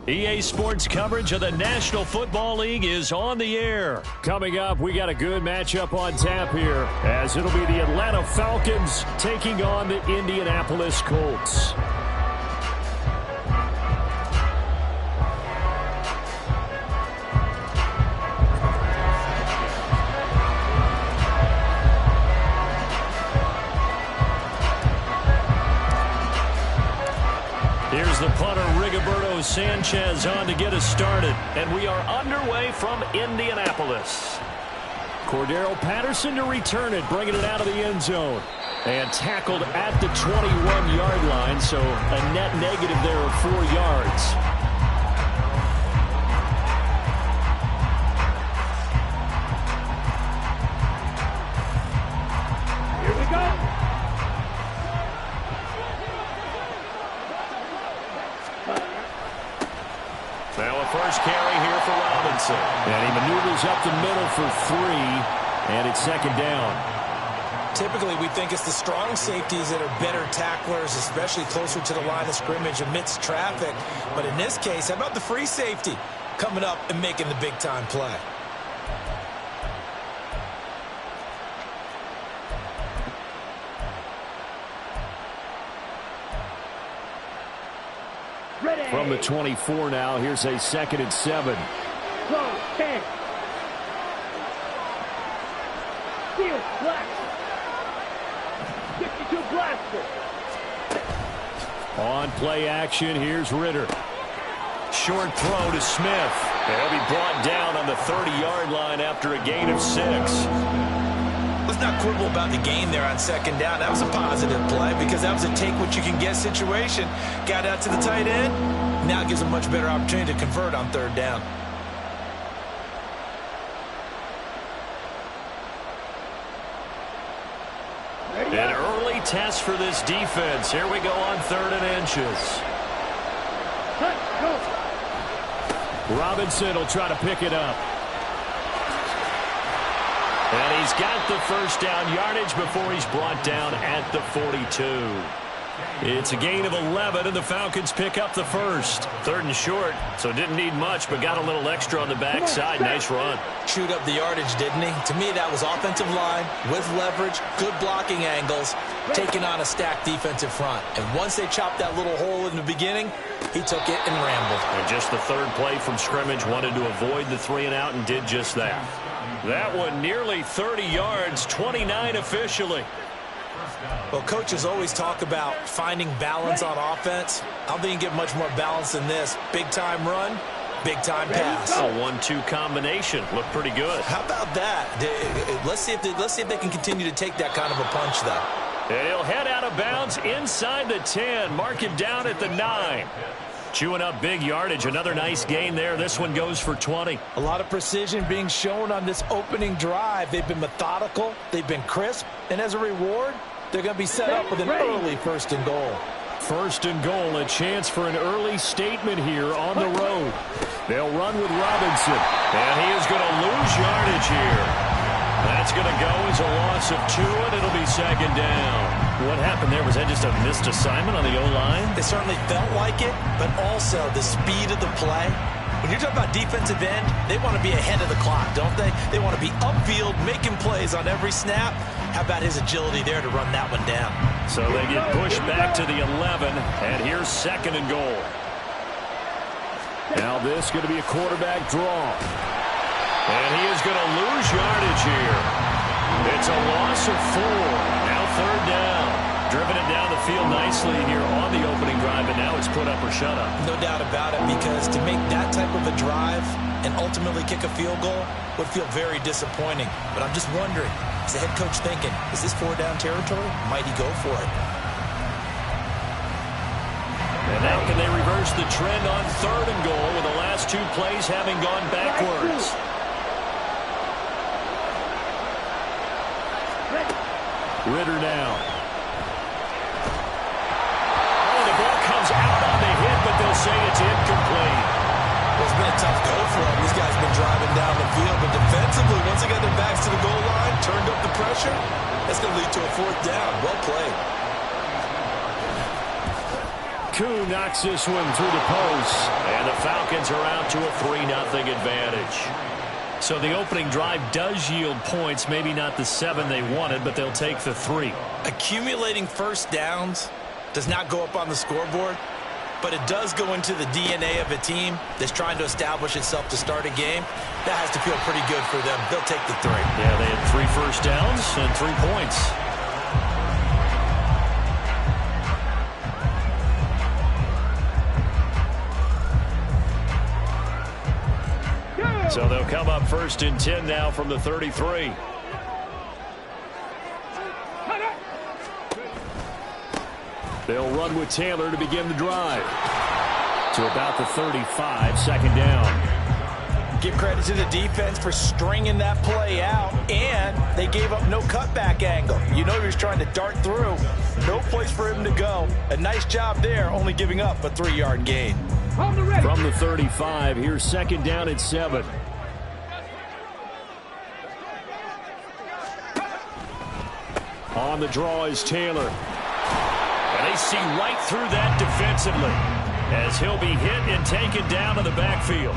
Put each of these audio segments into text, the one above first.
EA Sports coverage of the National Football League is on the air. Coming up, we got a good matchup on tap here, as it'll be the Atlanta Falcons taking on the Indianapolis Colts. Here's the punter, Rigoberto Sanchez, on to get us started. And we are underway from Indianapolis. Cordero Patterson to return it, bringing it out of the end zone. And tackled at the 21-yard line, so a net negative there of 4 yards. Here we go. Now a first carry here for Robinson. And he maneuvers up the middle for 3, and it's second down. Typically, we think it's the strong safeties that are better tacklers, especially closer to the line of scrimmage amidst traffic. But in this case, how about the free safety coming up and making the big-time play? Ready. From the 24 now, here's a 2nd and 7. Go, 10. Field, black. 52 blaster. On play action, here's Ritter. Short throw to Smith. And he'll be brought down on the 30-yard line after a gain of 6. Let's not quibble about the gain there on second down. That was a positive play because that was a take-what-you-can-get situation. Got out to the tight end. Now it gives a much better opportunity to convert on third down. An early test for this defense. Here we go on 3rd and inches. Robinson will try to pick it up. And he's got the first down yardage before he's brought down at the 42. It's a gain of 11, and the Falcons pick up the first. 3rd and short, so didn't need much, but got a little extra on the backside. Nice run. Chewed up the yardage, didn't he? To me, that was offensive line with leverage, good blocking angles, taking on a stacked defensive front. And once they chopped that little hole in the beginning, he took it and rambled. And just the 3rd play from scrimmage, wanted to avoid the 3 and out and did just that. That one nearly 30 yards, 29 officially. Well, coaches always talk about finding balance on offense. I don't think you can get much more balance than this. Big-time run, big-time pass. A 1-2 combination. Looked pretty good. How about that? Let's see if they can continue to take that kind of a punch, though. And he'll head out of bounds inside the 10. Mark him down at the 9. Chewing up big yardage. Another nice gain there. This one goes for 20. A lot of precision being shown on this opening drive. They've been methodical. They've been crisp. And as a reward, they're going to be set up with an early 1st and goal. 1st and goal, a chance for an early statement here on the road. They'll run with Robinson. And he is going to lose yardage here. That's going to go as a loss of 2, and it'll be 2nd down. What happened there? Was that just a missed assignment on the O-line? It certainly felt like it, but also the speed of the play. When you're talking about defensive end, they want to be ahead of the clock, don't they? They want to be upfield, making plays on every snap. How about his agility there to run that one down? So they get pushed back to the 11, and here's 2nd and goal. Now this is going to be a quarterback draw. And he is going to lose yardage here. It's a loss of 4. Now 3rd down. Driven it down the field nicely here on the opening drive, and now it's put up or shut up. No doubt about it, because to make that type of a drive and ultimately kick a field goal would feel very disappointing. But I'm just wondering, is the head coach thinking, is this 4-down territory? Might he go for it? And now can they reverse the trend on 3rd and goal with the last 2 plays having gone backwards? Ritter now. Oh, the ball comes out on the hit, but they'll say it's incomplete. Well, it's been a tough go for them. These guys have been driving down the field, but defensively, once they got their backs to the goal line, turned up the pressure, that's going to lead to a 4th down. Well played. Koo knocks this one through the post. And the Falcons are out to a 3-0 advantage. So the opening drive does yield points, maybe not the 7 they wanted, but they'll take the 3. Accumulating first downs does not go up on the scoreboard, but it does go into the DNA of a team that's trying to establish itself to start a game. That has to feel pretty good for them. They'll take the 3. Yeah, they had 3 first downs and 3 points. So they'll come up 1st and 10 now from the 33. They'll run with Taylor to begin the drive. To about the 35, 2nd down. Give credit to the defense for stringing that play out, and they gave up no cutback angle. You know he was trying to dart through. No place for him to go. A nice job there, only giving up a 3-yard gain. From the 35, here's 2nd down and 7. On the draw is Taylor. And they see right through that defensively as he'll be hit and taken down to the backfield.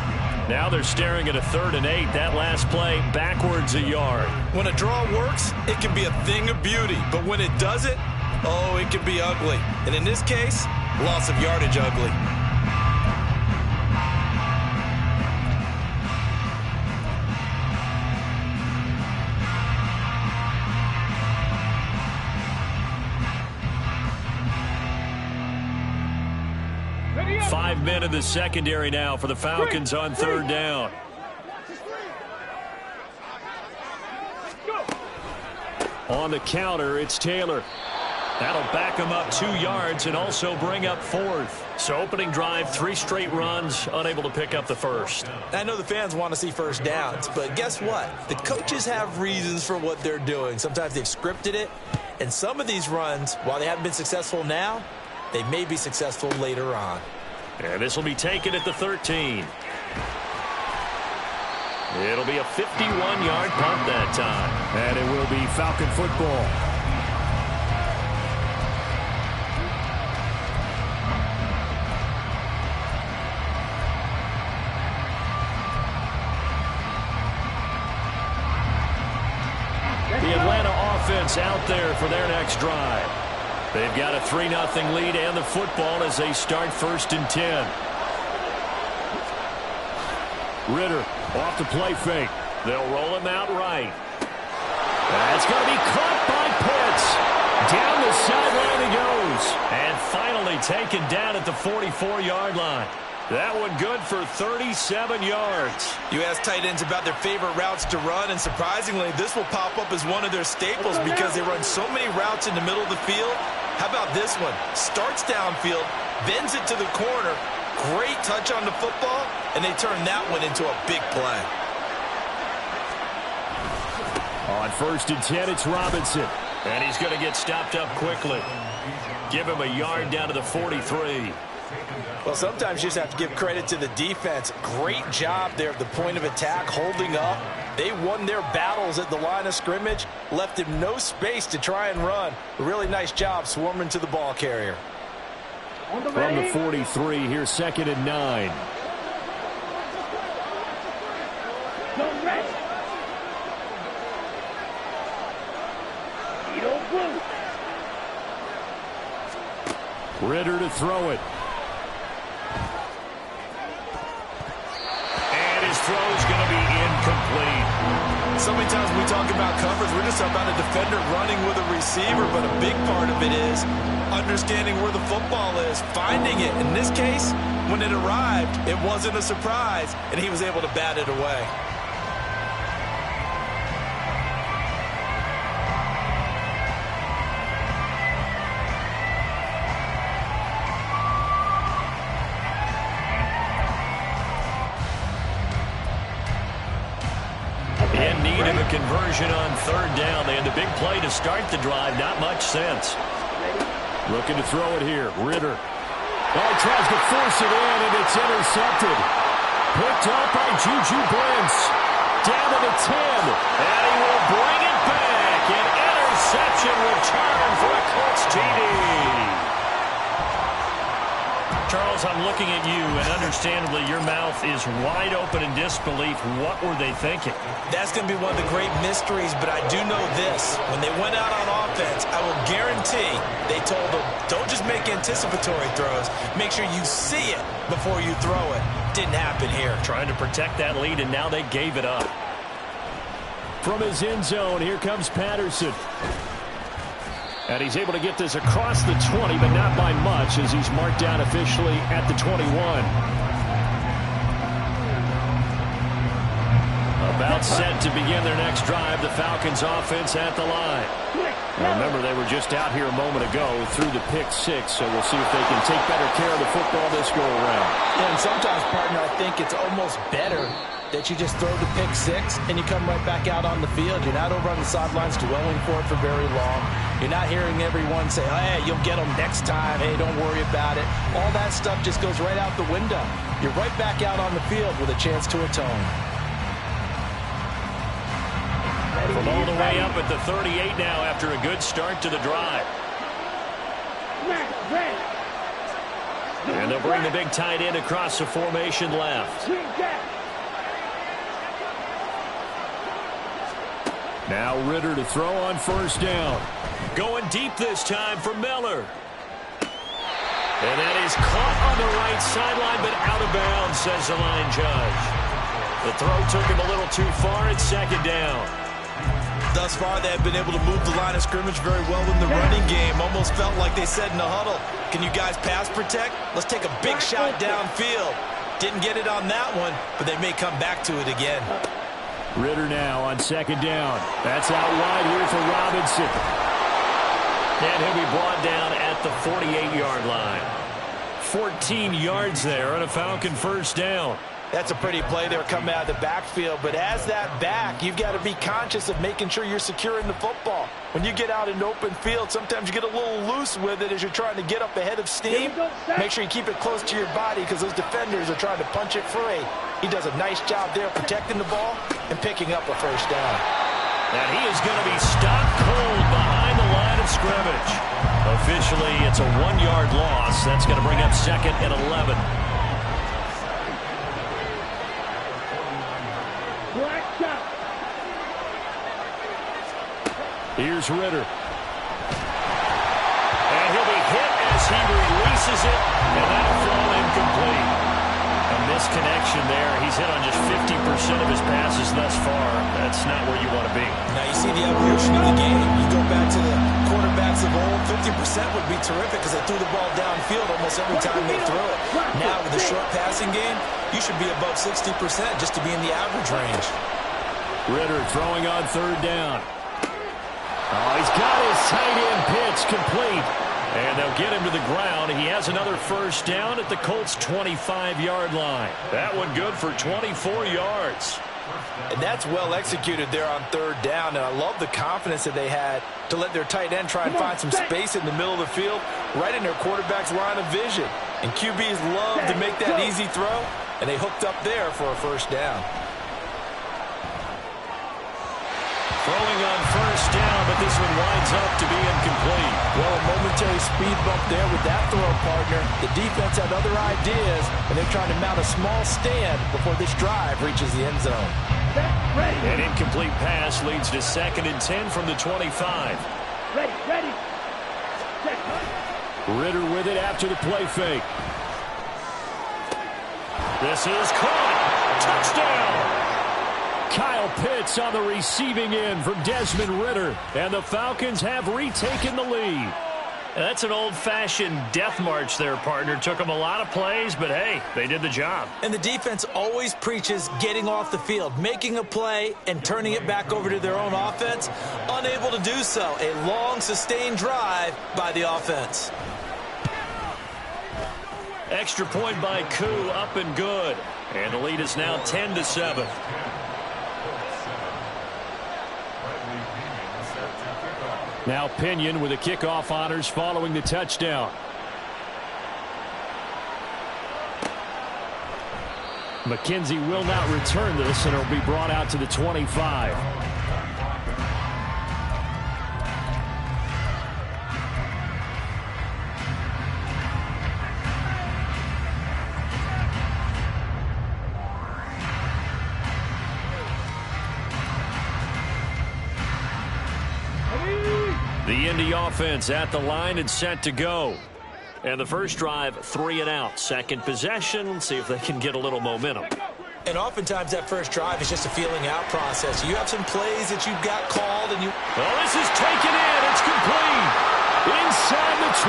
Now they're staring at a 3rd and 8. That last play backwards a yard. When a draw works, it can be a thing of beauty. But when it doesn't, oh, it can be ugly. And in this case, loss of yardage ugly. Five men in the secondary now for the Falcons on 3rd down. On the counter, it's Taylor. That'll back him up 2 yards and also bring up 4th. So opening drive, 3 straight runs, unable to pick up the 1st. I know the fans want to see first downs, but guess what? The coaches have reasons for what they're doing. Sometimes they've scripted it, and some of these runs, while they haven't been successful now, they may be successful later on. And this will be taken at the 13. It'll be a 51-yard punt that time. And it will be Falcon football. The Atlanta offense out there for their next drive. They've got a 3-0 lead and the football as they start 1st and 10. Ritter off the play fake. They'll roll him out right. That's going to be caught by Pitts. Down the sideline he goes. And finally taken down at the 44-yard line. That one good for 37 yards. You ask tight ends about their favorite routes to run, and surprisingly, this will pop up as one of their staples because they run so many routes in the middle of the field. How about this one? Starts downfield, bends it to the corner, great touch on the football, and they turn that one into a big play. On 1st and 10, it's Robinson. And he's going to get stopped up quickly. Give him a yard down to the 43. Well, sometimes you just have to give credit to the defense. Great job there at the point of attack, holding up. They won their battles at the line of scrimmage, left him no space to try and run. A really nice job swarming to the ball carrier. From the 43, here's 2nd and 9. Ritter to throw it. And his throw is going to be incomplete. So many times when we talk about coverage, we're just about a defender running with a receiver, but a big part of it is understanding where the football is, finding it. In this case, when it arrived, it wasn't a surprise, and he was able to bat it away. In need of a conversion on 3rd down. They had the big play to start the drive. Not much sense. Looking to throw it here. Ritter. Oh, he tries to force it in, and it's intercepted. Picked up by Juju Brents. Down to the 10. And he will bring it back. An interception return for a Colts TD. Charles, I'm looking at you, and understandably, your mouth is wide open in disbelief. What were they thinking? That's going to be one of the great mysteries, but I do know this. When they went out on offense, I will guarantee they told them, don't just make anticipatory throws. Make sure you see it before you throw it. Didn't happen here. Trying to protect that lead, and now they gave it up. From his end zone, here comes Patterson. And he's able to get this across the 20, but not by much, as he's marked down officially at the 21. About set to begin their next drive, the Falcons offense at the line. Remember, they were just out here a moment ago through the pick six, so we'll see if they can take better care of the football this go-around. Yeah, and sometimes, partner, I think it's almost better that you just throw the pick six and you come right back out on the field. You're not over on the sidelines dwelling for it for very long. You're not hearing everyone say, oh, hey, you'll get them next time. Hey, don't worry about it. All that stuff just goes right out the window. You're right back out on the field with a chance to atone. From all the way up at the 38 now after a good start to the drive. And they'll bring the big tight end across the formation left. Now Ritter to throw on first down. Going deep this time for Miller. And that is caught on the right sideline, but out of bounds, says the line judge. The throw took him a little too far. It's second down. Thus far, they have been able to move the line of scrimmage very well in the running game. Almost felt like they said in the huddle, can you guys pass protect? Let's take a big shot downfield. Didn't get it on that one, but they may come back to it again. Ritter now on second down. That's out wide here for Robinson. And he'll be brought down at the 48-yard line. 14 yards there on a Falcon first down. That's a pretty play there coming out of the backfield. But as that back, you've got to be conscious of making sure you're securing the football. When you get out in open field, sometimes you get a little loose with it as you're trying to get up ahead of steam. Make sure you keep it close to your body because those defenders are trying to punch it free. He does a nice job there protecting the ball and picking up a first down. And he is going to be stopped cold behind the line of scrimmage. Officially, it's a 1-yard loss. That's going to bring up second and 11. Here's Ritter. And he'll be hit as he releases it, and that'll fall incomplete. A misconnection there. He's hit on just 50% of his passes thus far. That's not where you want to be. Now you see the evolution of the game. You go back to the quarterbacks of old, 50% would be terrific because they threw the ball downfield almost every time they threw it. Now with the short passing game, you should be above 60% just to be in the average range. Ritter throwing on third down. Oh, he's got his tight end pitch complete. And they'll get him to the ground. He has another first down at the Colts' 25-yard line. That one good for 24 yards. And that's well executed there on third down. And I love the confidence that they had to let their tight end try and find some space in the middle of the field, right in their quarterback's line of vision. And QBs love to make that easy throw, and they hooked up there for a first down. Throwing on first down, but this one winds up to be incomplete. Well, a momentary speed bump there with that throw, partner. The defense had other ideas, and they're trying to mount a small stand before this drive reaches the end zone. An incomplete pass leads to second and 10 from the 25. Ready. Ritter with it after the play fake. This is caught. Touchdown. Kyle Pitts on the receiving end from Desmond Ritter. And the Falcons have retaken the lead. That's an old-fashioned death march there, partner. Took them a lot of plays, but hey, they did the job. And the defense always preaches getting off the field, making a play, and turning it back over to their own offense. Unable to do so. A long, sustained drive by the offense. Extra point by Koo, up and good. And the lead is now 10-7. Now Pinion with the kickoff honors following the touchdown. McKenzie will not return this, and it'll be brought out to the 25. The Indy offense at the line and set to go. And the first drive, 3 and out. Second possession, see if they can get a little momentum. And oftentimes that first drive is just a feeling out process. You have some plays that you've got called and you... Oh, this is taken in. It's complete. Inside the 20.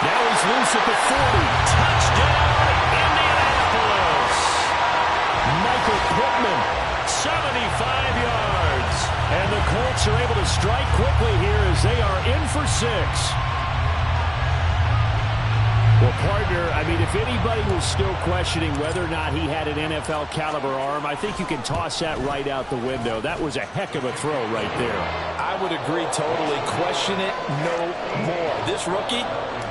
Now he's loose at the 40. Touchdown, Indianapolis. Michael Pittman, 75 yards. And the Colts are able to strike quickly here as they are in for 6. Well, partner, I mean, if anybody was still questioning whether or not he had an NFL caliber arm, I think you can toss that right out the window. That was a heck of a throw right there. I would agree totally. Question it no more. This rookie,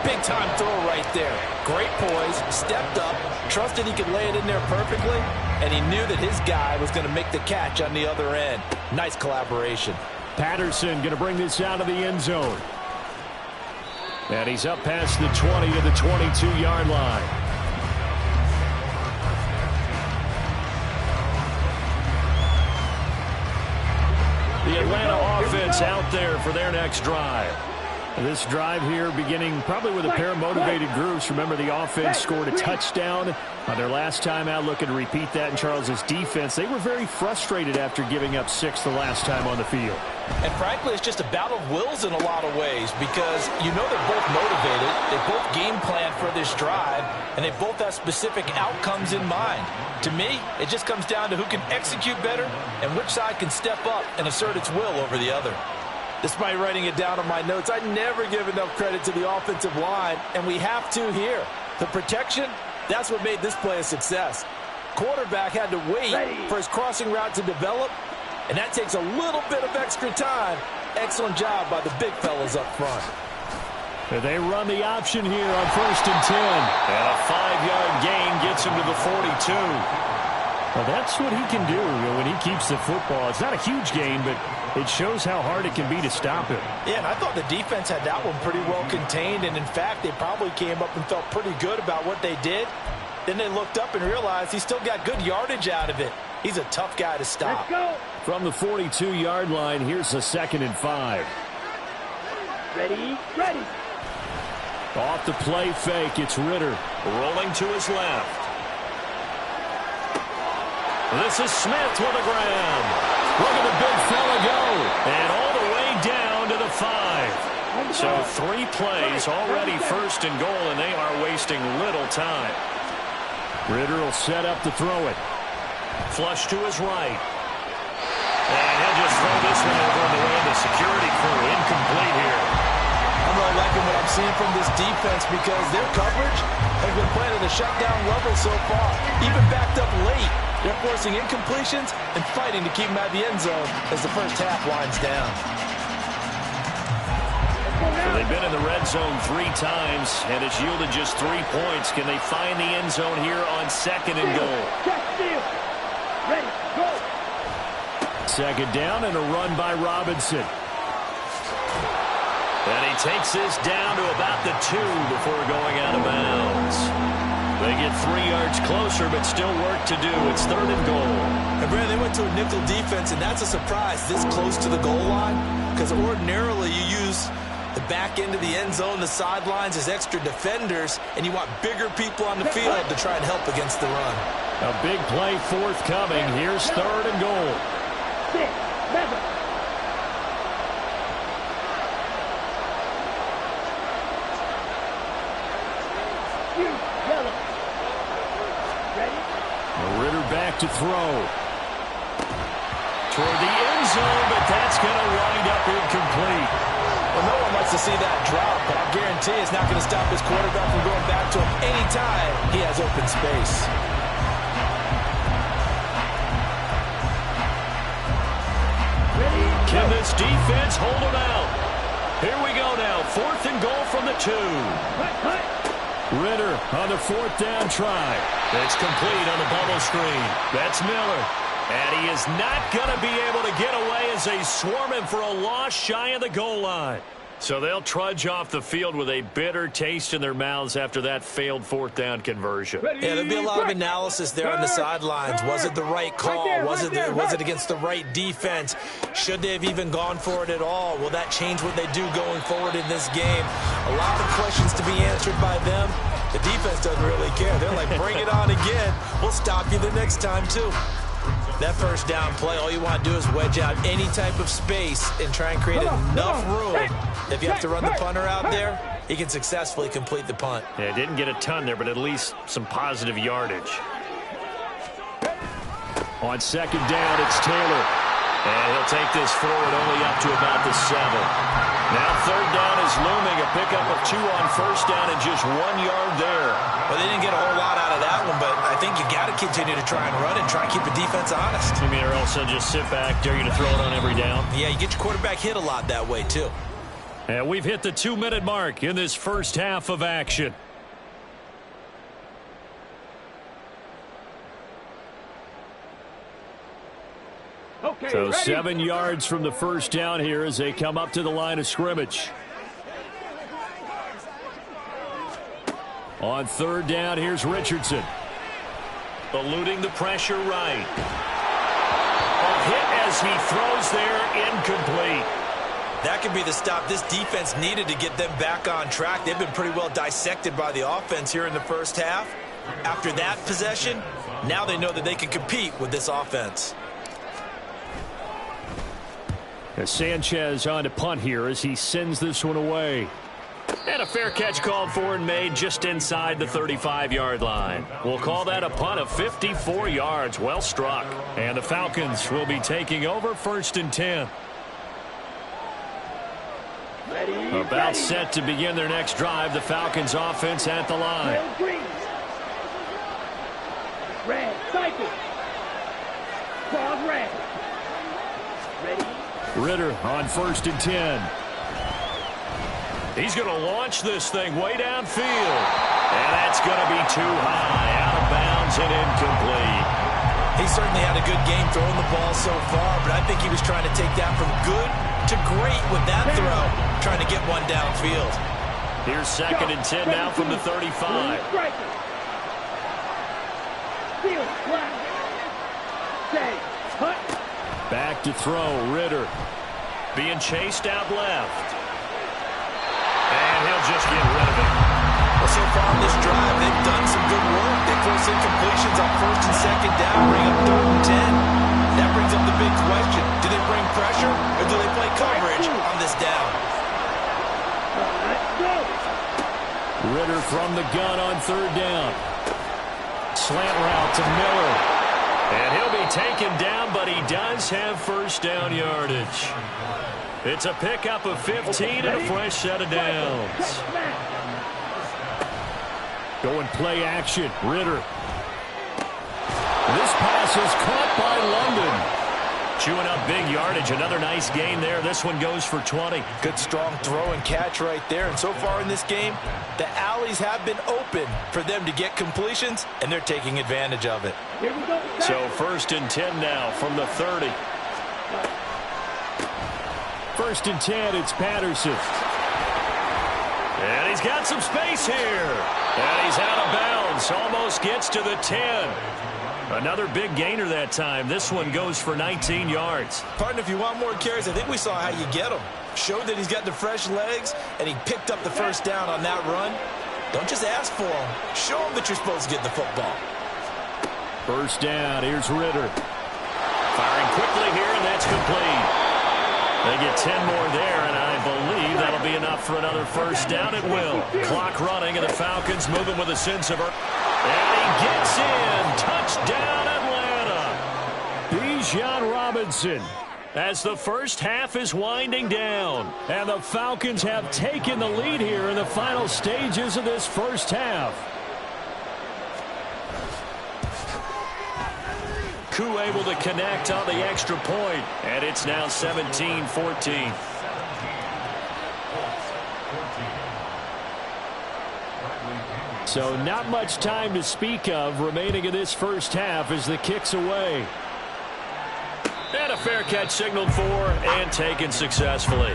big-time throw right there. Great poise, stepped up, trusted he could lay it in there perfectly, and he knew that his guy was going to make the catch on the other end. Nice collaboration. Patterson going to bring this out of the end zone. And he's up past the 20 to the 22-yard line. The Atlanta offense out there for their next drive. This drive here beginning probably with a pair of motivated groups. Remember, the offense scored a touchdown on their last time out. Looking to repeat that in Charles's defense. They were very frustrated after giving up 6 the last time on the field. And frankly, it's just a battle of wills in a lot of ways because you know they're both motivated. They both game plan for this drive, and they both have specific outcomes in mind. To me, it just comes down to who can execute better and which side can step up and assert its will over the other. Despite writing it down on my notes, I never give enough credit to the offensive line, and we have to here. The protection, that's what made this play a success. Quarterback had to wait for his crossing route to develop, and that takes a little bit of extra time. Excellent job by the big fellas up front. They run the option here on 1st and 10. And a 5-yard gain gets him to the 42. Well, that's what he can do when he keeps the football. It's not a huge gain, but it shows how hard it can be to stop him. Yeah, and I thought the defense had that one pretty well contained, and in fact, they probably came up and felt pretty good about what they did. Then they looked up and realized he still got good yardage out of it. He's a tough guy to stop. Let's go. From the 42-yard line, here's a 2nd and 5. Ready, ready. Off the play fake, it's Ritter. Rolling to his left. This is Smith with a grab. Look at the big fella go. And all the way down to the 5. So 3 plays already 1st and goal, and they are wasting little time. Ritter will set up to throw it. Flush to his right. And he'll just throw this one over on the way of the security crew. Incomplete here. I'm really liking what I'm seeing from this defense because their coverage has been playing at a shutdown level so far. Even backed up late, they're forcing incompletions and fighting to keep them out of the end zone as the first half winds down. So they've been in the red zone 3 times, and it's yielded just 3 points. Can they find the end zone here on 2nd and goal? Ready, go. 2nd down and a run by Robinson. And he takes this down to about the 2 before going out of bounds. They get 3 yards closer, but still work to do. It's 3rd and goal. And Brandon, they went to a nickel defense, and that's a surprise this close to the goal line because ordinarily you use the back end of the end zone, the sidelines as extra defenders, and you want bigger people on the field to try and help against the run. A big play forthcoming. Here's 3rd and goal. 6, 7. Yellow. Ready? Ritter back to throw. Toward the end zone, but that's going to wind up incomplete. Well, no one likes to see that drop, but I guarantee it's not going to stop his quarterback from going back to him anytime he has open space. Ready, Can this defense hold him out? Here we go now. 4th and goal from the 2. cut. Ritter on the 4th down try. It's complete on the bubble screen. That's Miller. And he is not going to be able to get away as they swarm him for a loss shy of the goal line. So they'll trudge off the field with a bitter taste in their mouths after that failed fourth down conversion. Yeah, there'll be a lot of analysis there on the sidelines. Was it the right call? Was it against the right defense? Should they have even gone for it at all? Will that change what they do going forward in this game? A lot of questions to be answered by them. The defense doesn't really care. They're like, bring it on again. We'll stop you the next time, too. That first down play, all you want to do is wedge out any type of space and try and create enough room. If you have to run the punter out there, he can successfully complete the punt. Yeah, didn't get a ton there, but at least some positive yardage. On second down, it's Taylor. And he'll take this forward only up to about the 7. Now third down is looming. A pickup of 2 on first down and just 1 yard there. Well, they didn't get a whole lot out of that one, but I think you got to continue to try and run and try and keep the defense honest. You mean, or else they'll just sit back, dare you to throw it on every down? Yeah, you get your quarterback hit a lot that way, too. And we've hit the 2-minute mark in this first half of action. Okay, So ready? 7 yards from the first down here as they come up to the line of scrimmage. On third down, here's Richardson. Eluding the pressure right. A hit as he throws there, incomplete. That could be the stop this defense needed to get them back on track. They've been pretty well dissected by the offense here in the first half. After that possession, now they know that they can compete with this offense. As Sanchez on to punt here as he sends this one away. And a fair catch called for and made just inside the 35-yard line. We'll call that a punt of 54 yards. Well struck. And the Falcons will be taking over first and 10. About set to begin their next drive. The Falcons offense at the line. Red, cycle. Cross red. Ready? Ritter on first and 10. He's going to launch this thing way downfield. And that's going to be too high. Out of bounds and incomplete. He certainly had a good game throwing the ball so far, but I think he was trying to take that from good to great with that throw, trying to get one downfield. Here's second and 10 now from the 35. Back to throw, Ritter. Being chased out left. And he'll just get rid of it. Well, so far in this drive, they've done some good work. They force incompletions on first and second down, bring up third and 10. That brings up the big question. Do they bring pressure or do they play coverage on this down? Ritter from the gun on third down. Slant route to Miller. And he'll be taken down, but he does have first down yardage. It's a pickup of 15 and a fresh set of downs. Going play action. Ritter. This pass is caught by London. Chewing up big yardage. Another nice gain there. This one goes for 20. Good strong throw and catch right there. And so far in this game, the alleys have been open for them to get completions, and they're taking advantage of it. So first and 10 now from the 30. First and 10, it's Patterson. And he's got some space here. And he's out of bounds. Almost gets to the 10. Another big gainer that time. This one goes for 19 yards. Partner, if you want more carries, I think we saw how you get them. Showed that he's got the fresh legs, and he picked up the first down on that run. Don't just ask for them. Show them that you're supposed to get the football. First down, here's Ritter. Firing quickly here, and that's complete. They get 10 more there, and I believe that'll be enough for another first down. It will. Clock running, and the Falcons moving with a sense of... And he gets in. Touchdown, Atlanta. Bijan Robinson. As the first half is winding down, and the Falcons have taken the lead here in the final stages of this first half. Koo able to connect on the extra point, and it's now 17-14. So not much time to speak of remaining in this first half as the kick's away. And a fair catch signaled for and taken successfully.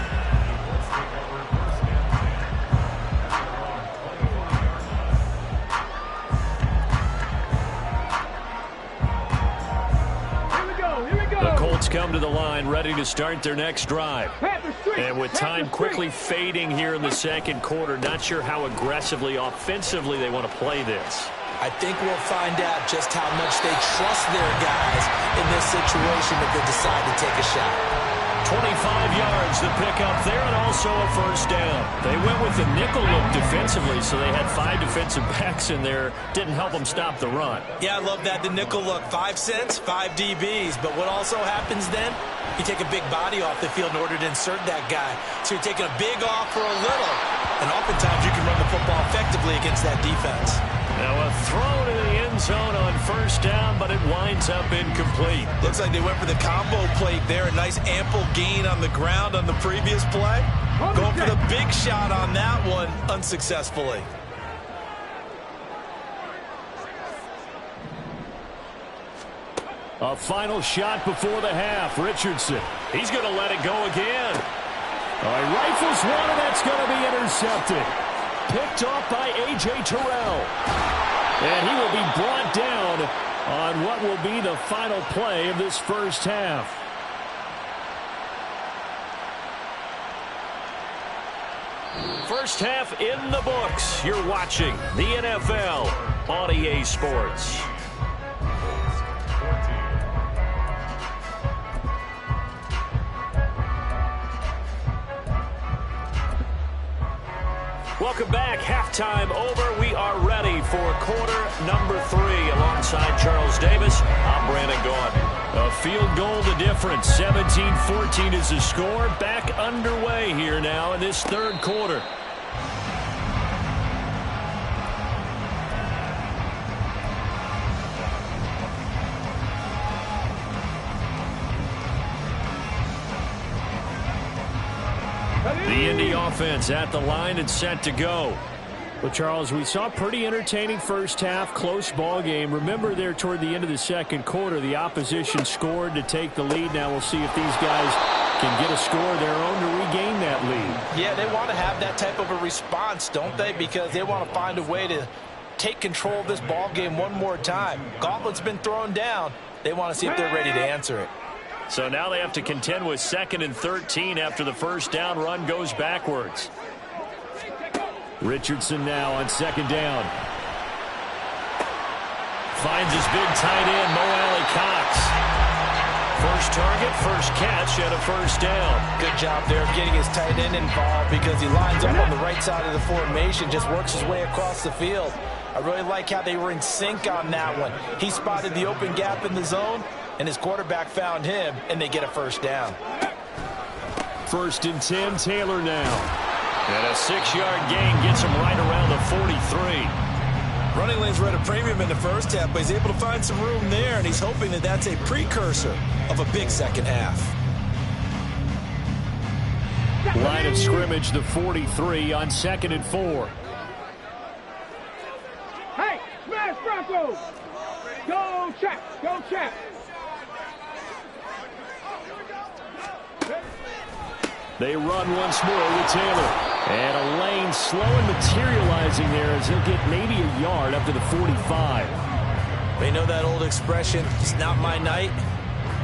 to the line, ready to start their next drive. And with time quickly fading here in the second quarter, not sure how aggressively, offensively they want to play this. I think we'll find out just how much they trust their guys in this situation if they decide to take a shot. 25 yards to pick up there, and also a first down. They went with the nickel look defensively, so they had 5 defensive backs in there. Didn't help them stop the run. Yeah, I love that, the nickel look. 5 cents, 5 DBs. But what also happens then? You take a big body off the field in order to insert that guy. So you're taking a big off for a little. And oftentimes you can run the football effectively against that defense. Now a throw to the end zone on first down, but it winds up incomplete. Looks like they went for the combo plate there. A nice ample gain on the ground on the previous play. Going for the big shot on that one unsuccessfully. A final shot before the half. Richardson. He's going to let it go again. All right, rifles one, and that's going to be intercepted. Picked off by A.J. Terrell. And he will be brought down on what will be the final play of this first half. First half in the books. You're watching the NFL on EA Sports. Welcome back. Halftime over. We are ready for quarter number 3. Alongside Charles Davis, I'm Brandon Gaudin. A field goal the difference. 17-14 is the score. Back underway here now in this third quarter. The Indy offense at the line and set to go. Well, Charles, we saw a pretty entertaining first half, close ball game. Remember there toward the end of the second quarter, the opposition scored to take the lead. Now we'll see if these guys can get a score of their own to regain that lead. Yeah, they want to have that type of a response, don't they? Because they want to find a way to take control of this ball game one more time. Gauntlet's been thrown down. They want to see if they're ready to answer it. So now they have to contend with 2nd and 13 after the first down run goes backwards. Richardson now on 2nd down. Finds his big tight end, Mo Alley-Cox. First target, first catch, and a first down. Good job there of getting his tight end involved because he lines up on the right side of the formation, just works his way across the field. I really like how they were in sync on that one. He spotted the open gap in the zone, and his quarterback found him, and they get a first down. 1st and 10, Taylor now. And a 6-yard gain gets him right around the 43. Running lanes were at a premium in the first half, but he's able to find some room there, and he's hoping that that's a precursor of a big second half. Line of scrimmage, the 43 on 2nd and 4. Hey, smash Broncos! Go check! Go check! They run once more with Taylor. And a lane slow and materializing there as he'll get maybe a yard up to the 45. They know that old expression, it's not my night.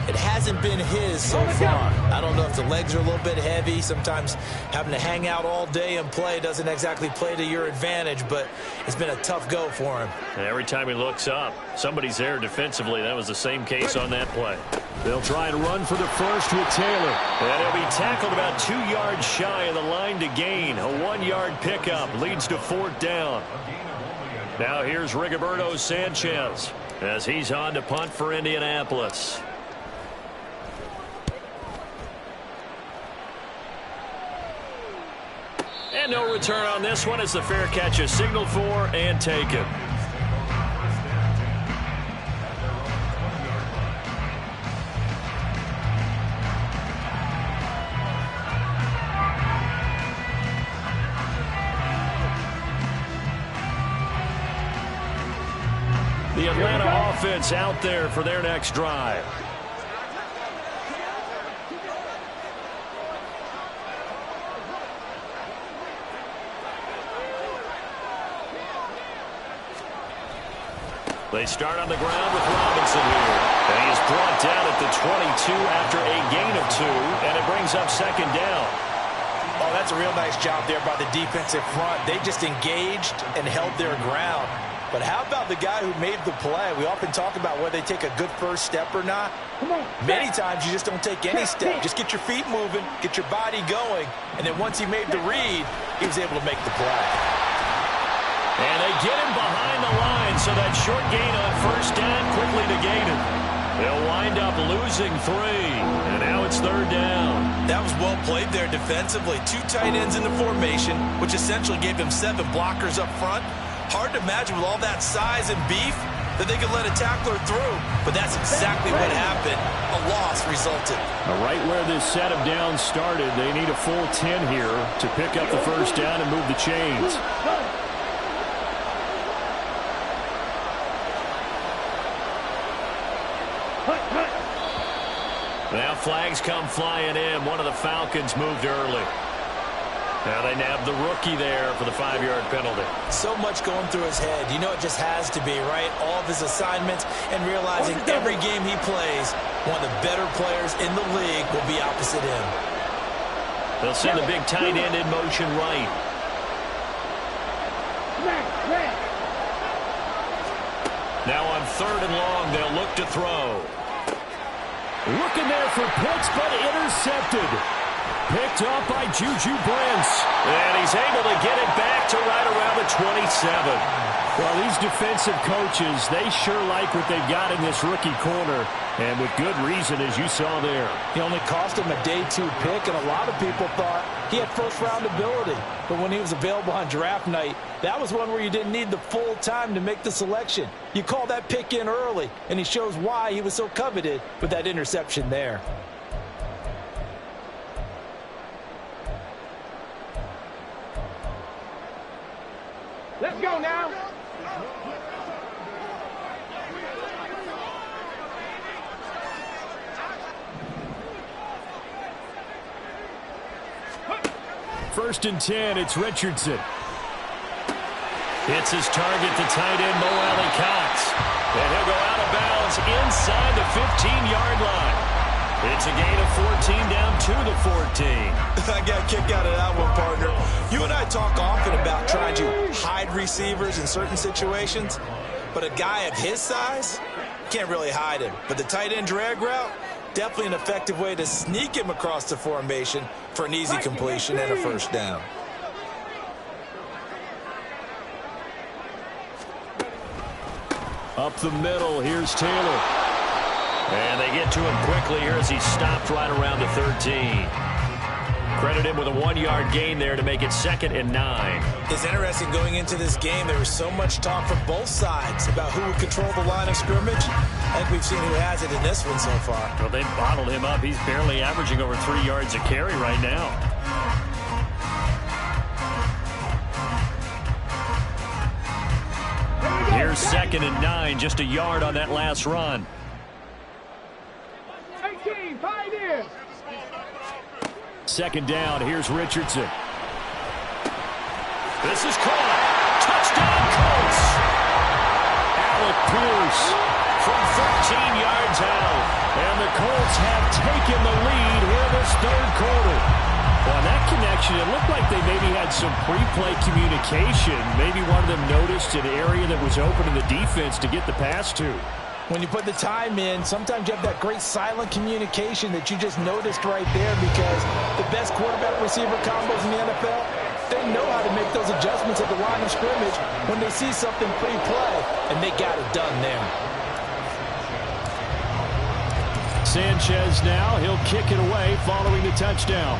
It hasn't been his so far. I don't know if the legs are a little bit heavy. Sometimes having to hang out all day and play doesn't exactly play to your advantage, but it's been a tough go for him. And every time he looks up, somebody's there defensively. That was the same case on that play. They'll try and run for the first with Taylor. And he'll be tackled about 2 yards shy of the line to gain. A 1-yard pickup leads to 4th down. Now here's Rigoberto Sanchez as he's on to punt for Indianapolis. And no return on this one as the fair catch is signaled for and taken. The Atlanta offense out there for their next drive. They start on the ground with Robinson here. And he is brought down at the 22 after a gain of 2, and it brings up second down. Oh, that's a real nice job there by the defensive front. They just engaged and held their ground. But how about the guy who made the play? We often talk about whether they take a good first step or not. Many times you just don't take any step. Just get your feet moving, get your body going, and then once he made the read, he was able to make the play. And they get him behind the line, so that short gain on first down quickly negated. They'll wind up losing 3, and now it's third down. That was well played there defensively. 2 tight ends in the formation, which essentially gave them 7 blockers up front. Hard to imagine with all that size and beef that they could let a tackler through, but that's exactly what happened. A loss resulted. Right where this set of downs started, they need a full 10 here to pick up the first down and move the chains. Now flags come flying in. One of the Falcons moved early. Now they nab the rookie there for the 5-yard penalty. So much going through his head. You know it just has to be, right? All of his assignments and realizing every game he plays, one of the better players in the league will be opposite him. They'll send the big tight end in motion right. Now on 3rd and long, they'll look to throw. Looking there for Pitts, but intercepted. Picked up by Juju Brents. And he's able to get it back to right around the 27. Well, these defensive coaches, they sure like what they've got in this rookie corner. And with good reason, as you saw there. He only cost him a day 2 pick, and a lot of people thought he had first-round ability. But when he was available on draft night, that was one where you didn't need the full time to make the selection. You call that pick in early, and he shows why he was so coveted with that interception there. Let's go now. First and 10, it's Richardson. Hits his target, the tight end, Mo Alley-Cox. And he'll go out of bounds inside the 15-yard line. It's a gain of 14 down to the 14. I got a kick out of that one, partner. You and I talk often about trying to hide receivers in certain situations, but a guy of his size can't really hide him. But the tight end drag route, definitely an effective way to sneak him across the formation for an easy completion and a first down. Up the middle, here's Taylor. And they get to him quickly here as he stopped right around the 13. Credit him with a 1-yard gain there to make it 2nd and 9. It's interesting going into this game. There was so much talk from both sides about who would control the line of scrimmage. I think we've seen who has it in this one so far. Well, they've bottled him up. He's barely averaging over 3 yards a carry right now. Here's 2nd and 9, just a yard on that last run. 18, 5 in. Second down, here's Richardson. This is caught. Touchdown, Colts. Alec Pierce From 13 yards out. And the Colts have taken the lead here this third quarter. Well, that connection, it looked like they maybe had some pre-play communication. Maybe one of them noticed an area that was open in the defense to get the pass to. When you put the time in, sometimes you have that great silent communication that you just noticed right there, because the best quarterback-receiver combos in the NFL, they know how to make those adjustments at the line of scrimmage when they see something pre-play, and they got it done there. Sanchez now, he'll kick it away following the touchdown.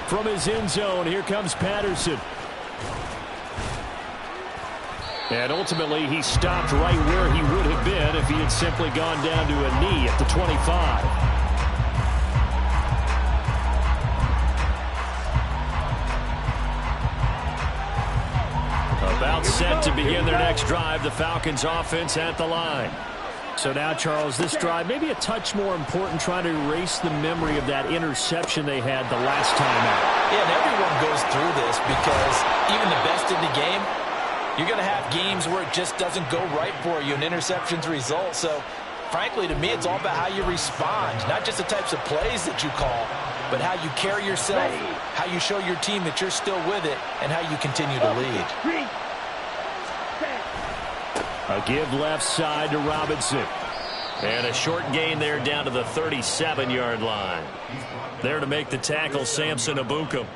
From his end zone, here comes Patterson. And ultimately, he stopped right where he would have been if he had simply gone down to a knee at the 25. About set to begin their next drive. The Falcons offense at the line. So now, Charles, this drive maybe a touch more important, trying to erase the memory of that interception they had the last time out. Yeah, and everyone goes through this because even the best in the game, you're going to have games where it just doesn't go right for you and interceptions result. So, frankly, to me, it's all about how you respond, not just the types of plays that you call, but how you carry yourself, how you show your team that you're still with it, and how you continue to lead. A give left side to Robinson. And a short gain there down to the 37-yard line. There to make the tackle, Samson Ebukam.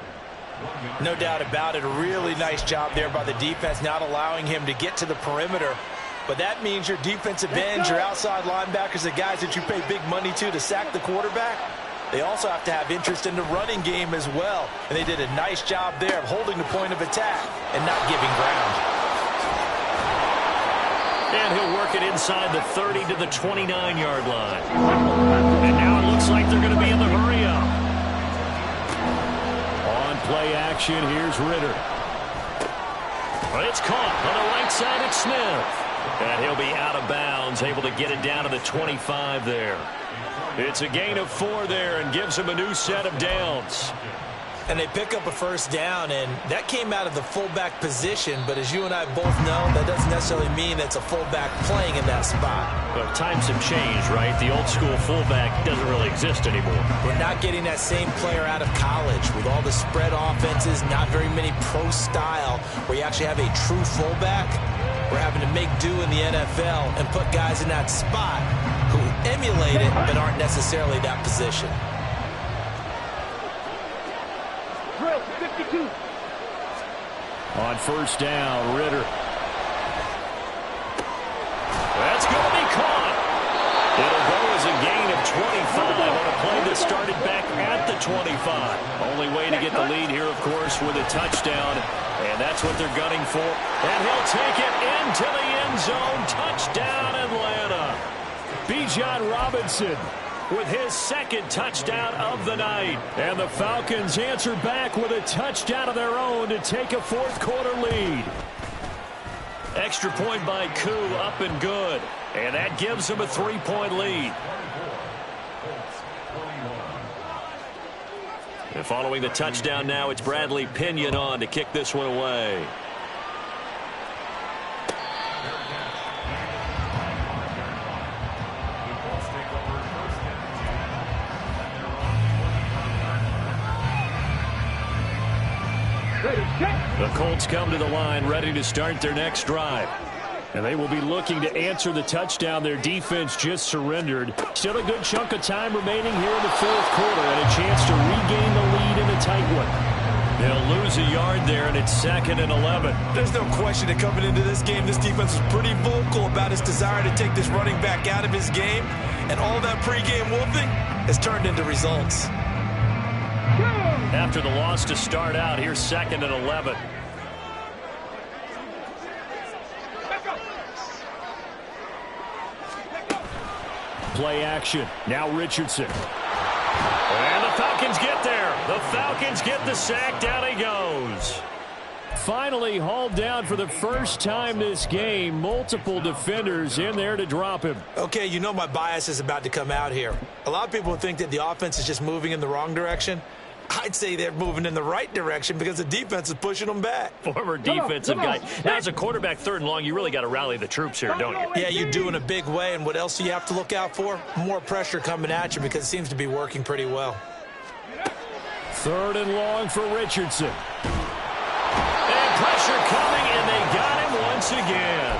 No doubt about it. A really nice job there by the defense, not allowing him to get to the perimeter. But that means your defensive ends, your outside linebackers, the guys that you pay big money to sack the quarterback, they also have to have interest in the running game as well. And they did a nice job there of holding the point of attack and not giving ground. And he'll work it inside the 30 to the 29-yard line. And now it looks like they're going to be in the hurry-up. On play action, here's Ritter. Well, it's caught on the right side at Smith. And he'll be out of bounds, able to get it down to the 25 there. It's a gain of 4 there and gives him a new set of downs. And they pick up a first down, and that came out of the fullback position. But as you and I both know, that doesn't necessarily mean it's a fullback playing in that spot. But times have changed, right? The old school fullback doesn't really exist anymore. We're not getting that same player out of college with all the spread offenses, not very many pro style, where you actually have a true fullback. We're having to make do in the NFL and put guys in that spot who emulate it but aren't necessarily that position. On first down, Ritter. That's going to be caught. It'll go as a gain of 25 on a play that started back at the 25. Only way to get the lead here, of course, with a touchdown. And that's what they're gunning for. And he'll take it into the end zone. Touchdown, Atlanta. Bijan Robinson with his second touchdown of the night. And the Falcons answer back with a touchdown of their own to take a fourth-quarter lead. Extra point by Koo, up and good. And that gives them a 3-point lead. And following the touchdown now, it's Bradley Pinion on to kick this one away. The Colts come to the line ready to start their next drive. And they will be looking to answer the touchdown their defense just surrendered. Still a good chunk of time remaining here in the fourth quarter and a chance to regain the lead in a tight one. They'll lose a yard there, and it's 2nd and 11. There's no question that coming into this game, this defense was pretty vocal about its desire to take this running back out of his game. And all that pregame wolfing has turned into results. After the loss to start out, here's 2nd and 11. Play action. Now Richardson. And the Falcons get there. The Falcons get the sack. Down he goes. Finally hauled down for the first time this game. Multiple defenders in there to drop him. Okay, you know my bias is about to come out here. A lot of people think that the offense is just moving in the wrong direction. I'd say they're moving in the right direction because the defense is pushing them back. Former defensive guy. Now, as a quarterback, 3rd and long, you really got to rally the troops here, don't you? Yeah, you do in a big way. And what else do you have to look out for? More pressure coming at you because it seems to be working pretty well. 3rd and long for Richardson. And pressure coming, and they got him once again.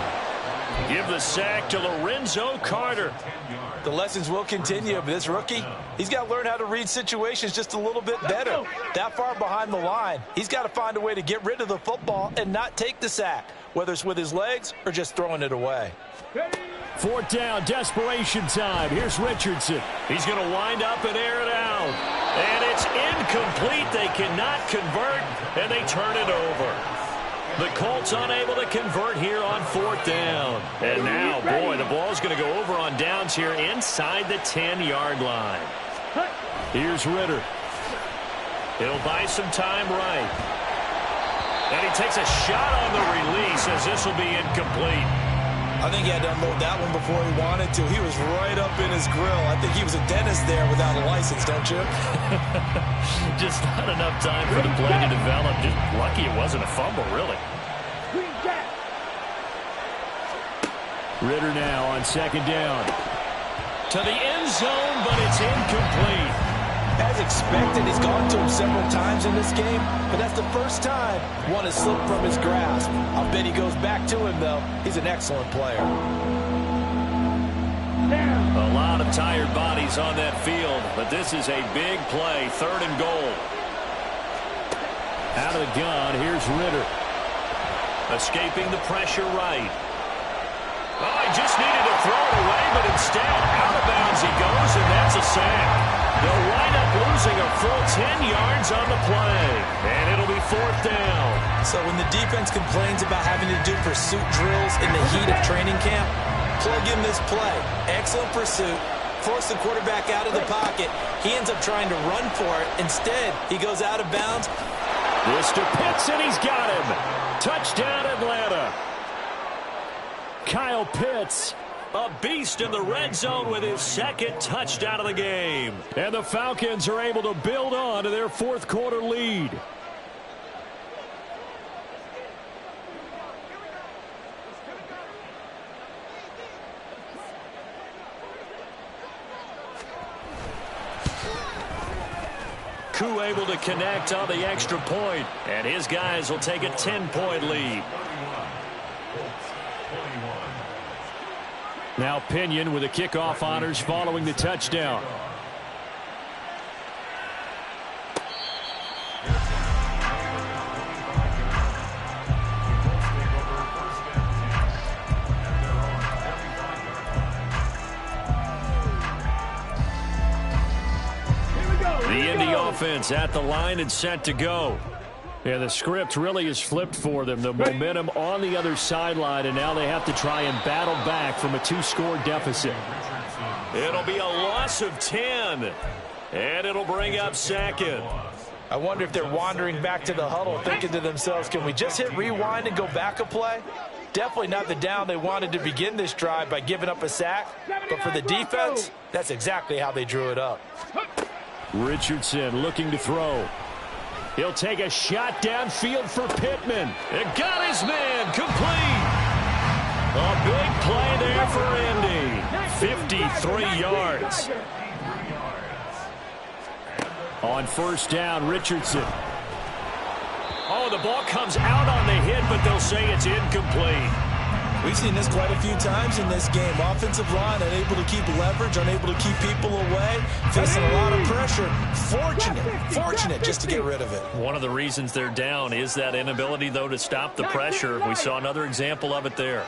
Give the sack to Lorenzo Carter. The lessons will continue, but this rookie, he's got to learn how to read situations just a little bit better. That far behind the line, he's got to find a way to get rid of the football and not take the sack, whether it's with his legs or just throwing it away. 4th down, desperation time. Here's Richardson. He's going to wind up and air it out. And it's incomplete. They cannot convert, and they turn it over. The Colts unable to convert here on 4th down. And now, boy, the ball's going to go over on downs here inside the 10-yard line. Here's Ritter. He'll buy some time right. And he takes a shot on the release as this will be incomplete. I think he had to unload that one before he wanted to. He was right up in his grill. I think he was a dentist there without a license, don't you? Just not enough time for the play to develop. Just lucky it wasn't a fumble, really. Ritter now on second down. To the end zone, but it's incomplete. As expected, he's gone to him several times in this game, but that's the first time one has slipped from his grasp. I'll bet he goes back to him, though. He's an excellent player. A lot of tired bodies on that field, but this is a big play, 3rd and goal. Out of the gun, here's Ritter. Escaping the pressure right. Oh, he just needed to throw it away, but instead, out of bounds he goes, and that's a sack. They'll wind up losing a full 10 yards on the play, and it'll be 4th down. So when the defense complains about having to do pursuit drills in the heat of training camp, plug in this play. Excellent pursuit. Force the quarterback out of the pocket. He ends up trying to run for it. Instead, he goes out of bounds. This to Pitts, and he's got him. Touchdown, Atlanta. Kyle Pitts, a beast in the red zone with his 2nd touchdown of the game. And the Falcons are able to build on to their 4th quarter lead. Koo able to connect on the extra point, and his guys will take a 10-point lead. Now Pinion with the kickoff honors following the touchdown. The Indy offense at the line and set to go. And the script really is flipped for them. The momentum on the other sideline, and now they have to try and battle back from a 2-score deficit. It'll be a loss of 10, and it'll bring up 2nd. I wonder if they're wandering back to the huddle thinking to themselves, can we just hit rewind and go back a play? Definitely not the down they wanted to begin this drive by giving up a sack. But for the defense, that's exactly how they drew it up. Richardson looking to throw. He'll take a shot downfield for Pittman. It got his man complete. A big play there for Indy. 53 yards. On 1st down, Richardson. Oh, the ball comes out on the hit, but they'll say it's incomplete. We've seen this quite a few times in this game. Offensive line unable to keep leverage, unable to keep people away, facing a lot of pressure. Fortunate just to get rid of it. One of the reasons they're down is that inability, though, to stop the pressure. We saw another example of it there.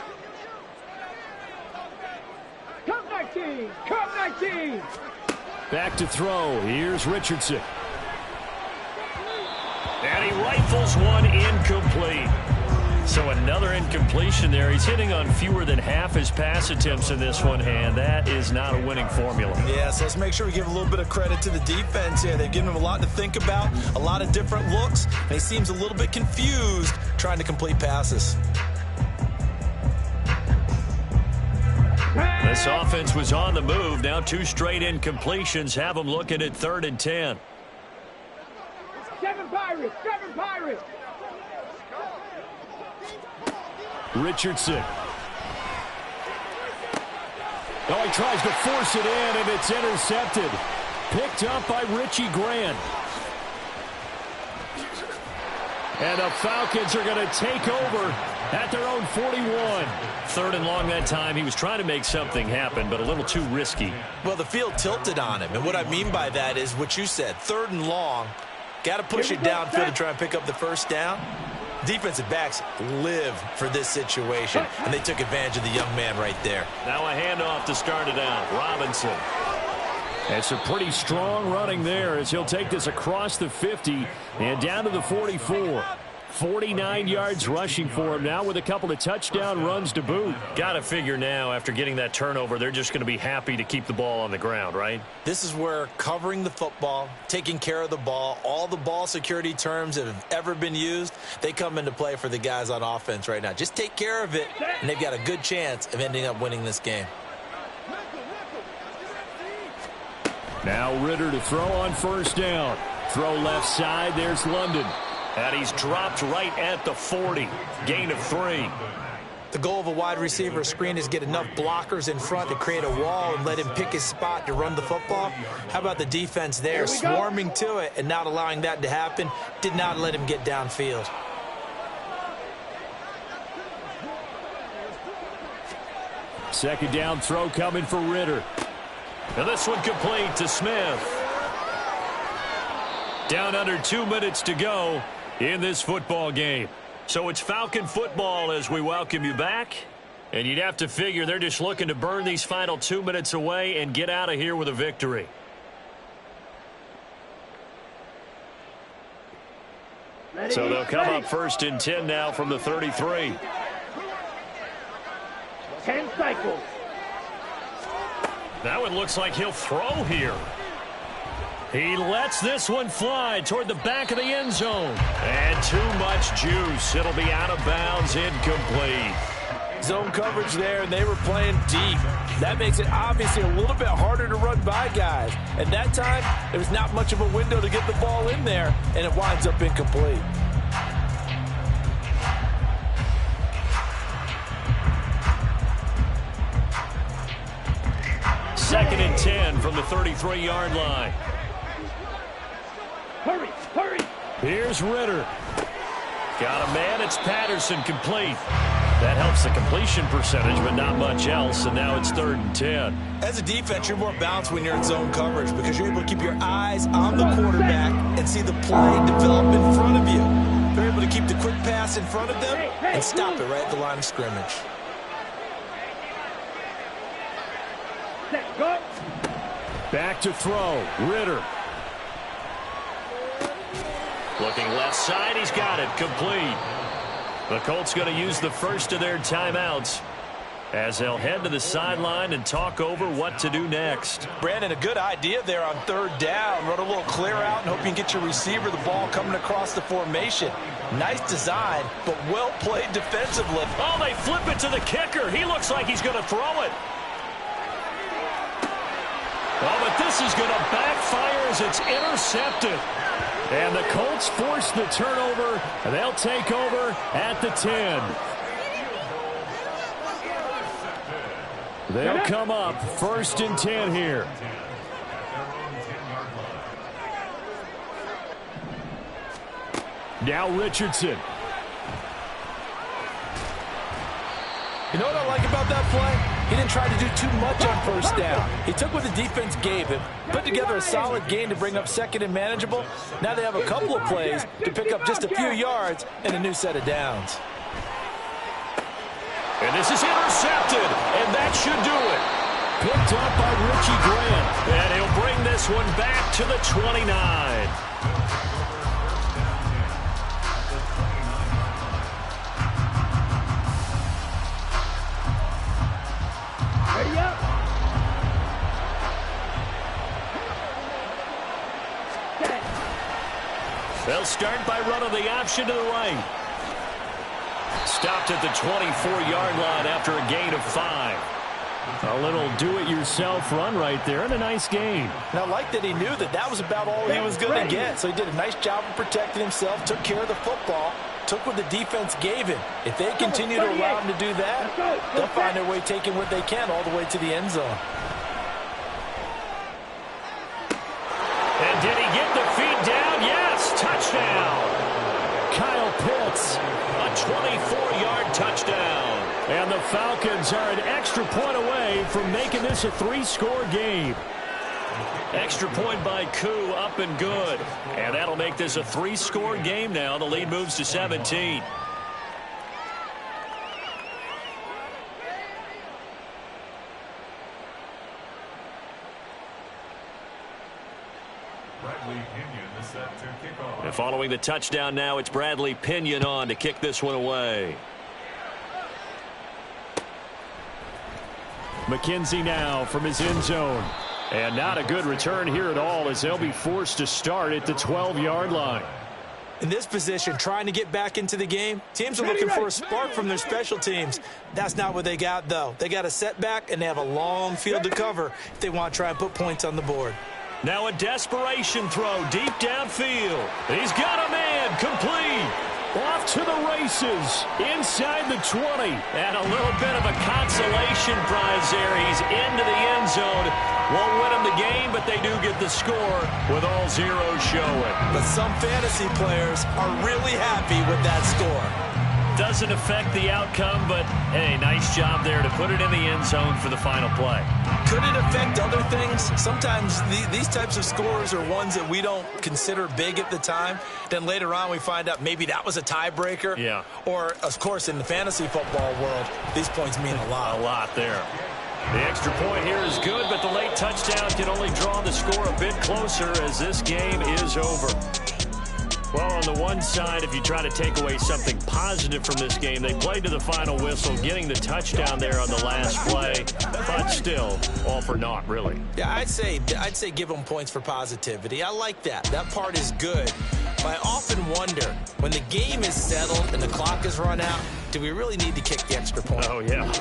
Come 19! Come 19! Back to throw. Here's Richardson. And he rifles one incomplete. So another incompletion there. He's hitting on fewer than half his pass attempts in this one, and that is not a winning formula. Yeah, so let's make sure we give a little bit of credit to the defense here. They've given him a lot to think about, a lot of different looks, and he seems a little bit confused trying to complete passes. This offense was on the move. Now 2 straight incompletions have them looking at 3rd and 10. 7 Pirates! 7 Pirates! Richardson. Oh, he tries to force it in, and it's intercepted. Picked up by Richie Grant. And the Falcons are going to take over at their own 41. 3rd and long that time. He was trying to make something happen, but a little too risky. Well, the field tilted on him, and what I mean by that is what you said. 3rd and long. Got to push it downfield to try and pick up the 1st down. Defensive backs live for this situation, and they took advantage of the young man right there. Now a handoff to start it out. Robinson. That's a pretty strong running there as he'll take this across the 50 and down to the 44. 49 yards rushing for him now with a couple of touchdown runs to boot. Got to figure now, after getting that turnover, they're just going to be happy to keep the ball on the ground, right? This is where covering the football, taking care of the ball, all the ball security terms that have ever been used, they come into play for the guys on offense right now. Just take care of it, and they've got a good chance of ending up winning this game. Now Ritter to throw on first down. Throw left side. There's London. And he's dropped right at the 40. Gain of 3. The goal of a wide receiver screen is get enough blockers in front to create a wall and let him pick his spot to run the football. How about the defense there, swarming to it and not allowing that to happen? Did not let him get downfield. Second down throw coming for Ritter. And this one complete to Smith. Down under 2 minutes to go in this football game. So it's Falcon football as we welcome you back. And you'd have to figure they're just looking to burn these final 2 minutes away and get out of here with a victory. So they'll come up first and 10 now from the 33. 10 cycles. That one looks like he'll throw here. He lets this one fly toward the back of the end zone. And too much juice. It'll be out of bounds, incomplete. Zone coverage there, and they were playing deep. That makes it obviously a little bit harder to run by guys. At that time, there was not much of a window to get the ball in there, and it winds up incomplete. Second and 10 from the 33-yard line. Hurry, hurry. Here's Ritter. Got a man. It's Patterson, complete. That helps the completion percentage, but not much else, and now it's 3rd and 10. As a defense, you're more balanced when you're in zone coverage because you're able to keep your eyes on the quarterback and see the play develop in front of you. You're able to keep the quick pass in front of them and stop it right at the line of scrimmage. Set, go. Back to throw. Ritter. Looking left side, he's got it, complete. The Colts going to use the first of their timeouts as they'll head to the sideline and talk over what to do next. Brandon, a good idea there on 3rd down. Run a little clear out and hope you can get your receiver the ball coming across the formation. Nice design, but well played defensively. Oh, they flip it to the kicker. He looks like he's going to throw it. Oh, but this is going to backfire as it's intercepted. And the Colts force the turnover. They'll take over at the 10. They'll come up 1st and 10 here. Now Richardson. You know what I like about that play? He didn't try to do too much on 1st down. He took what the defense gave him, put together a solid game to bring up 2nd and manageable. Now they have a couple of plays to pick up just a few yards and a new set of downs. And this is intercepted, and that should do it. Picked up by Richie Grant. And he'll bring this one back to the 29. Ready up. They'll start by running the option to the right. Stopped at the 24-yard line after a gain of 5. A little do-it-yourself run right there, and a nice gain. And I like that he knew that that was about all he was going to get. So he did a nice job of protecting himself, took care of the football, took what the defense gave him. If they continue to allow him to do that, they'll find their way taking what they can all the way to the end zone. And did he get the feet down? Yes, touchdown. Kyle Pitts. A 24-yard touchdown. And the Falcons are an extra point away from making this a 3-score game. Extra point by Koo, up and good. And that'll make this a 3-score game now. The lead moves to 17. Bradley Pinion, the And following the touchdown now, it's Bradley Pinion on to kick this one away. McKenzie now from his end zone. And not a good return here at all, as they'll be forced to start at the 12-yard line. In this position, trying to get back into the game, teams are looking for a spark from their special teams. That's not what they got, though. They got a setback, and they have a long field to cover if they want to try and put points on the board. Now a desperation throw deep downfield. He's got a man, complete. Off to the races, inside the 20. And a little bit of a consolation prize there. He's into the end zone. Won't win them the game, but they do get the score with all zeros showing. But some fantasy players are really happy with that score. Doesn't affect the outcome, but, hey, nice job there to put it in the end zone for the final play. Could it affect other things? Sometimes these types of scores are ones that we don't consider big at the time. Then later on we find out maybe that was a tiebreaker. Yeah. Or, of course, in the fantasy football world, these points mean a lot. A lot there. The extra point here is good, but the late touchdown can only draw the score a bit closer as this game is over. Well, on the one side, if you try to take away something positive from this game, they played to the final whistle, getting the touchdown there on the last play, but still, all for naught, really. Yeah, I'd say give them points for positivity. I like that. That part is good. But I often wonder, when the game is settled and the clock is run out, do we really need to kick the extra point? Oh, yeah.